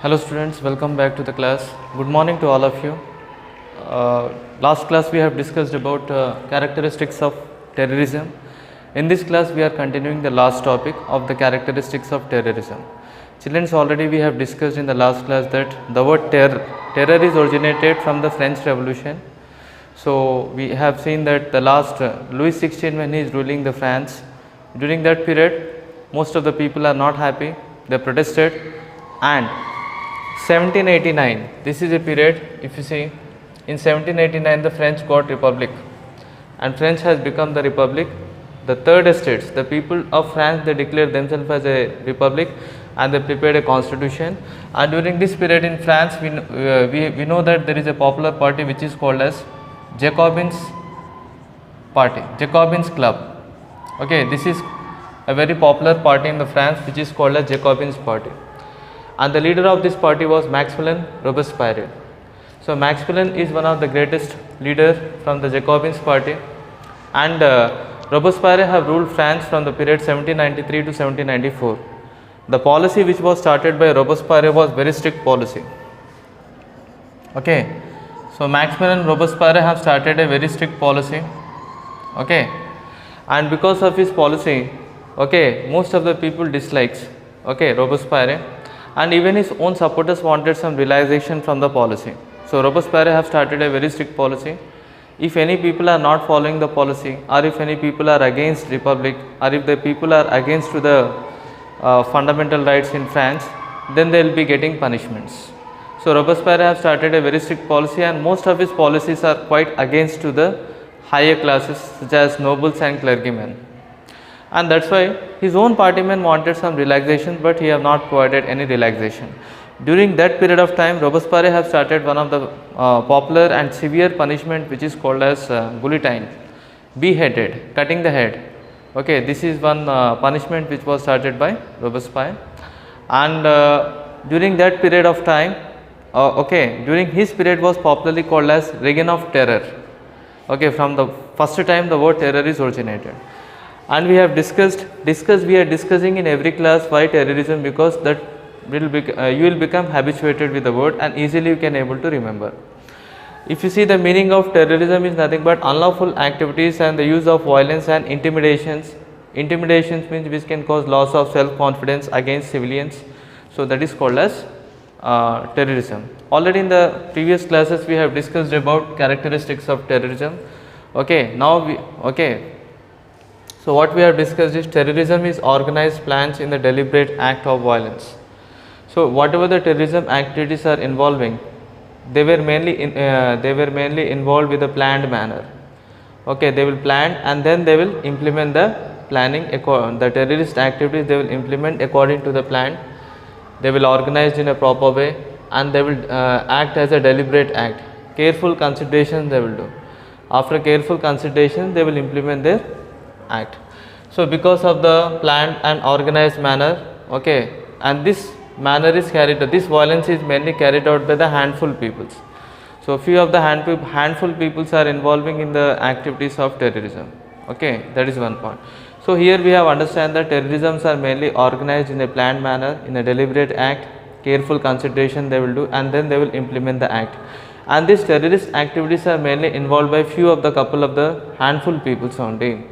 Hello students, welcome back to the class. Good morning to all of you. Last class we have discussed about characteristics of terrorism. In this class we are continuing the last topic of the characteristics of terrorism. Children, already we have discussed in the last class that the word terror is originated from the French Revolution. So we have seen that the last Louis XVI, when he is ruling the France, during that period most of the people are not happy, they protested, and 1789, this is a period, if you see, in 1789 the French got republic and French has become the republic. The third estates, the people of France, they declared themselves as a republic and they prepared a constitution. And during this period in France, we know that there is a popular party which is called as Jacobins party, Jacobins club. Okay, this is a very popular party in the France which is called as Jacobins party, and the leader of this party was Maximilien Robespierre. So Maximilien is one of the greatest leader from the Jacobins party, and Robespierre have ruled France from the period 1793 to 1794. The policy which was started by Robespierre was very strict policy. Okay, so Maximilien Robespierre have started a very strict policy. Okay, and because of his policy, okay, most of the people dislikes, okay, Robespierre, and even his own supporters wanted some relaxation from the policy. So Robespierre have started a very strict policy. If any people are not following the policy, or if any people are against republic, or if the people are against to the fundamental rights in France, then they will be getting punishments. So Robespierre have started a very strict policy, and most of his policies are quite against to the higher classes such as nobles and clergymen. And that's why his own partymen wanted some relaxation, but he have not provided any relaxation. During that period of time, Robespierre have started one of the popular and severe punishment which is called as guillotine, beheaded, cutting the head. Okay, this is one punishment which was started by Robespierre, and during that period of time, okay, during his period was popularly called as Reign of Terror. Okay, from the first time the word terror is originated. And we have we are discussing in every class why terrorism, because that will be, you will become habituated with the word and easily you can able to remember. If you see, the meaning of terrorism is nothing but unlawful activities and the use of violence and intimidations. Intimidations means which can cause loss of self-confidence against civilians. So that is called as terrorism. Already in the previous classes we have discussed about characteristics of terrorism. Okay, so what we have discussed is interrorism is organized plans in the deliberate act of violence. So whatever the terrorism activities are involving, they were mainly involved with a planned manner. Okay, they will plan and then they will implement the planning. The terrorist activities they will implement according to the plan. They will organize in a proper way and they will act as a deliberate act. Careful consideration they will do. After careful consideration, they will implement their act. So because of the planned and organized manner, okay, and this manner is carried out, this violence is mainly carried out by the handful peoples. So few of the handful peoples are involving in the activities of terrorism. Okay, that is one point. So here we have understand that terrorisms are mainly organized in a planned manner, in a deliberate act, careful consideration they will do, and then they will implement the act. And these terrorist activities are mainly involved by couple of the handful peoples only.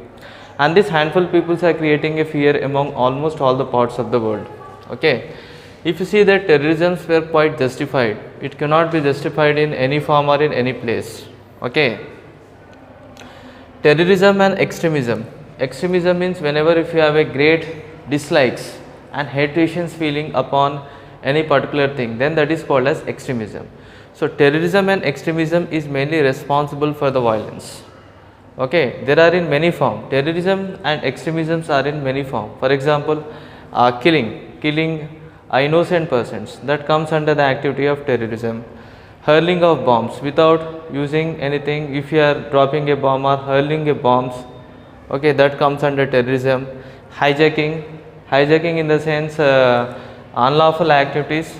And these handful peoples are creating a fear among almost all the parts of the world. Okay, if you see that terrorisms were quite justified, it cannot be justified in any form or in any place. Okay, terrorism and extremism. Extremism means whenever if you have a great dislikes and hatreds feeling upon any particular thing, then that is called as extremism. So terrorism and extremism is mainly responsible for the violence. Okay, there are in many forms. Terrorism and extremisms are in many forms. For example, killing innocent persons, that comes under the activity of terrorism. Hurling of bombs without using anything, if you are dropping a bomb or hurling a bombs, okay, that comes under terrorism. Hijacking in the sense unlawful activities,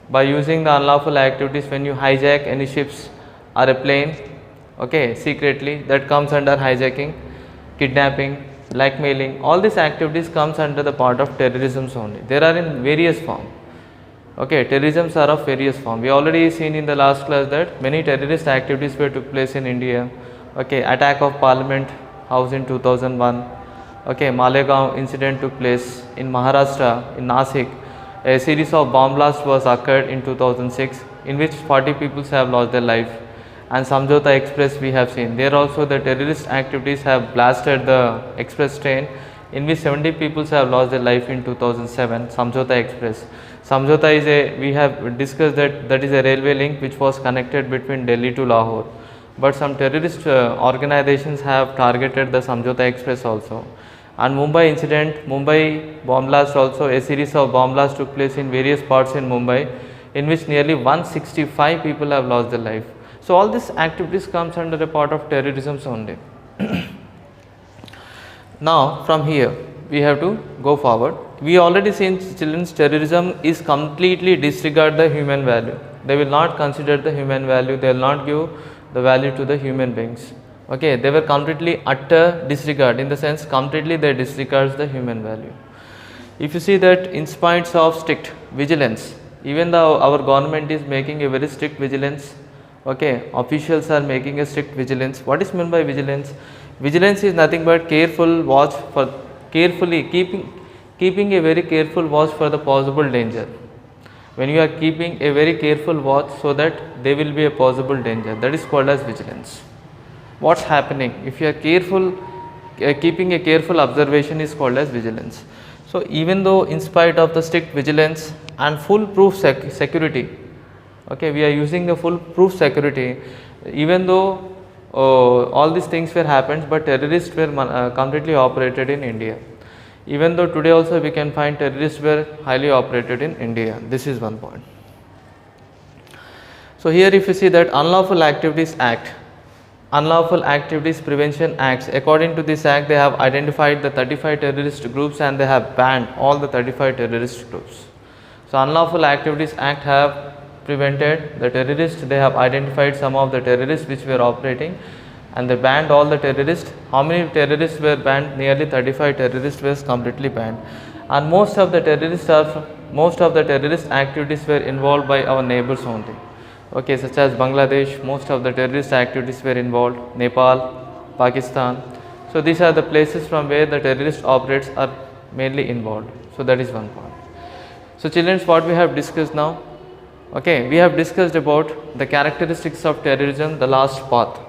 by using the unlawful activities when you hijack any ships or a plane, okay, secretly, that comes under hijacking. Kidnapping, blackmailing, all these activities comes under the part of terrorism only. There are in various forms. Okay, terrorisms are of various forms. We already seen in the last class that many terrorist activities were took place in India. Okay, attack of Parliament House in 2001. Okay, Malegaon incident took place in Maharashtra, in Nasik. A series of bomb blasts was occurred in 2006, in which 40 people have lost their life. And Samjhauta Express we have seen. There also the terrorist activities have blasted the express train, in which 70 people have lost their life in 2007. Samjhauta Express. Samjhauta is we have discussed that is a railway link which was connected between Delhi to Lahore. But some terrorist organizations have targeted the Samjhauta Express also. And Mumbai incident, Mumbai bomb blast also, a series of bomb blasts took place in various parts in Mumbai, in which nearly 165 people have lost their life. So all these activities comes under a part of terrorism only. Now from here we have to go forward. We already seen children's terrorism is completely disregard the human value. They will not consider the human value, they will not give the value to the human beings. Okay, they were completely utter disregard, in the sense completely they disregards the human value. If you see that in spite of strict vigilance, even though our government is making a very strict vigilance, okay, officials are making a strict vigilance. What is meant by vigilance? Vigilance is nothing but careful watch for carefully keeping a very careful watch for the possible danger. When you are keeping a very careful watch so that there will be a possible danger, that is called as vigilance. What's happening? If you are careful, keeping a careful observation is called as vigilance. So even though in spite of the strict vigilance and foolproof security, okay, we are using the foolproof security, even though all these things were happened, but terrorists were completely operated in India. Even though today also we can find terrorists were highly operated in India. This is one point. So here if you see that Unlawful Activities Act, Unlawful Activities Prevention Acts, according to this act they have identified the 35 terrorist groups and they have banned all the 35 terrorist groups. So Unlawful Activities Act have prevented the terrorists, they have identified some of the terrorists which were operating and they banned all the terrorists. How many terrorists were banned? Nearly 35 terrorists were completely banned. And most of the terrorist activities were involved by our neighbors only. Okay, such as Bangladesh, most of the terrorist activities were involved, Nepal, Pakistan. So these are the places from where the terrorist operates are mainly involved. So that is one point. So children, what we have discussed now? Okay, we have discussed about the characteristics of terrorism, the last path.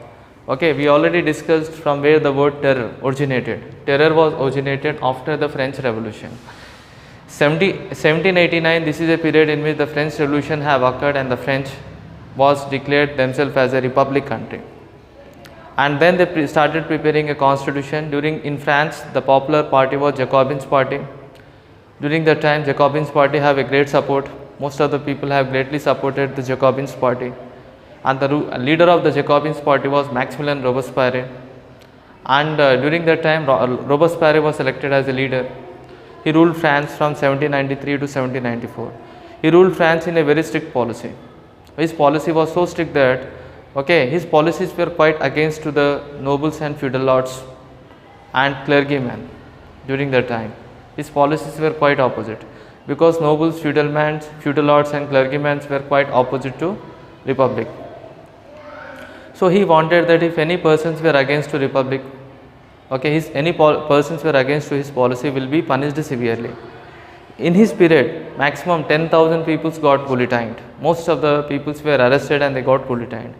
Okay, we already discussed from where the word terror originated. Terror was originated after the French Revolution. 1789, this is a period in which the French Revolution have occurred and the French was declared themselves as a republic country. And then they started preparing a constitution. In France, the popular party was Jacobins party. During that time, Jacobins party have a great support. Most of the people have greatly supported the Jacobins party. And the leader of the Jacobins party was Maximilien Robespierre. And during that time, Robespierre was elected as a leader. He ruled France from 1793 to 1794. He ruled France in a very strict policy. His policy was so strict that, okay, his policies were quite against to the nobles and feudal lords and clergymen during that time. His policies were quite opposite because nobles, feudal lords and clergymen were quite opposite to republic. So he wanted that if any persons were against to republic, okay, persons were against to his policy will be punished severely. In his period, maximum 10,000 people got guillotined. Most of the people were arrested and they got guillotined.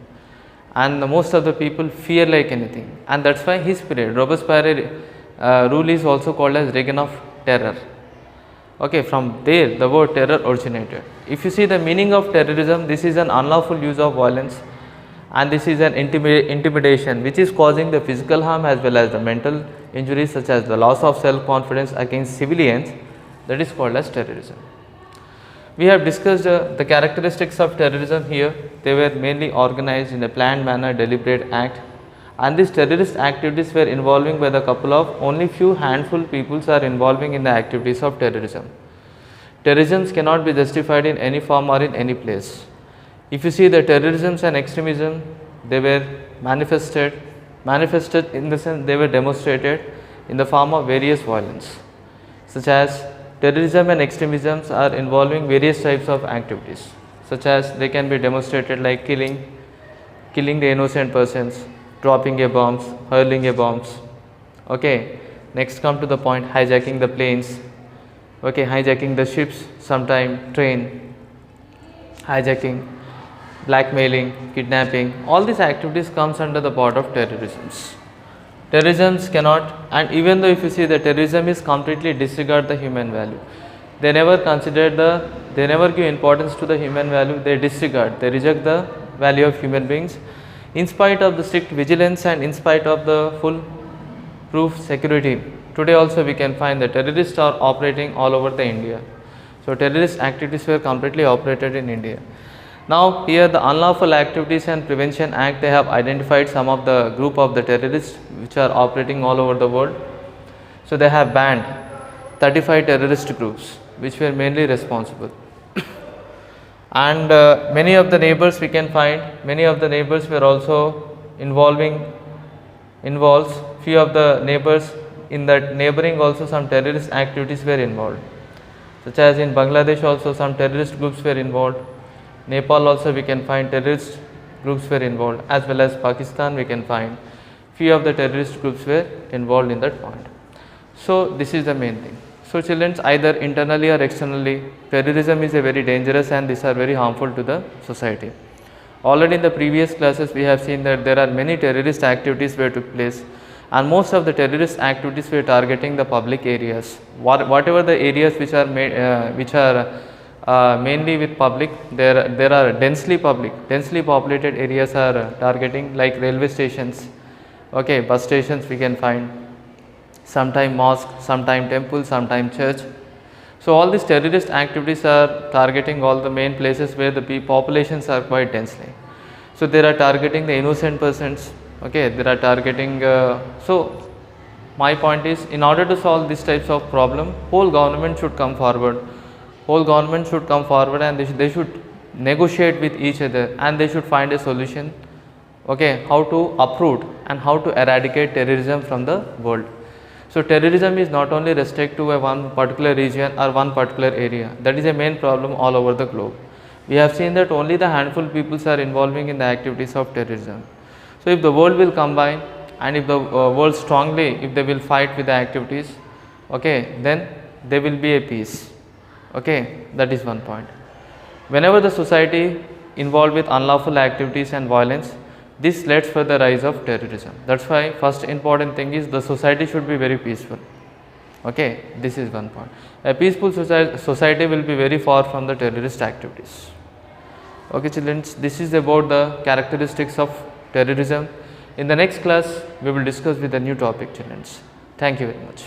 And most of the people fear like anything. And that's why his period, Robespierre rule is also called as Reign of Terror. Okay, from there the word terror originated. If you see the meaning of terrorism, this is an unlawful use of violence and this is an intimidation which is causing the physical harm as well as the mental injuries such as the loss of self-confidence against civilians. That is called as terrorism. We have discussed the characteristics of terrorism here. They were mainly organized in a planned manner, deliberate act, and these terrorist activities were involving by the couple of only few handful peoples are involving in the activities of terrorism. Terrorism cannot be justified in any form or in any place. If you see the terrorism and extremism, they were manifested in the sense they were demonstrated in the form of various violence, such as terrorism and extremisms are involving various types of activities, such as they can be demonstrated like killing the innocent persons, dropping a bombs, hurling a bombs. Okay, next come to the point, hijacking the planes, okay, hijacking the ships, sometime train, hijacking, blackmailing, kidnapping. All these activities comes under the part of terrorisms. Terrorisms cannot, and even though if you see the terrorism is completely disregard the human value, they never consider they never give importance to the human value, they disregard, they reject the value of human beings. In spite of the strict vigilance and in spite of the full proof security, today also we can find that terrorists are operating all over the India. So terrorist activities were completely operated in India. Now here the Unlawful Activities and Prevention Act, they have identified some of the group of the terrorists which are operating all over the world. So they have banned 35 terrorist groups which were mainly responsible. And many of the neighbors we can find, many of the neighbors were also involves few of the neighbors in that neighboring also some terrorist activities were involved, such as in Bangladesh also some terrorist groups were involved. Nepal also we can find terrorist groups were involved, as well as Pakistan we can find few of the terrorist groups were involved in that point. So this is the main thing. So children, either internally or externally, terrorism is a very dangerous and these are very harmful to the society. Already in the previous classes we have seen that there are many terrorist activities were took place, and most of the terrorist activities were targeting the public areas. Whatever the areas which are mainly with public, there are densely populated areas are targeting, like railway stations, okay, bus stations we can find, sometime mosque, sometime temple, sometime church. So all these terrorist activities are targeting all the main places where the populations are quite densely. So they are targeting the innocent persons, okay, they are targeting so my point is, in order to solve these types of problem, whole government should come forward. And they should negotiate with each other and they should find a solution, okay, how to uproot and how to eradicate terrorism from the world. So terrorism is not only restricted to one particular region or one particular area. That is a main problem all over the globe. We have seen that only the handful people are involving in the activities of terrorism. So if the world will combine and if the world strongly, if they will fight with the activities, okay, then there will be a peace. Okay, that is one point. Whenever the society involved with unlawful activities and violence, this leads for the rise of terrorism. That's why first important thing is the society should be very peaceful. Okay, this is one point. A peaceful society will be very far from the terrorist activities. Okay children, this is about the characteristics of terrorism. In the next class, we will discuss with a new topic children. Thank you very much.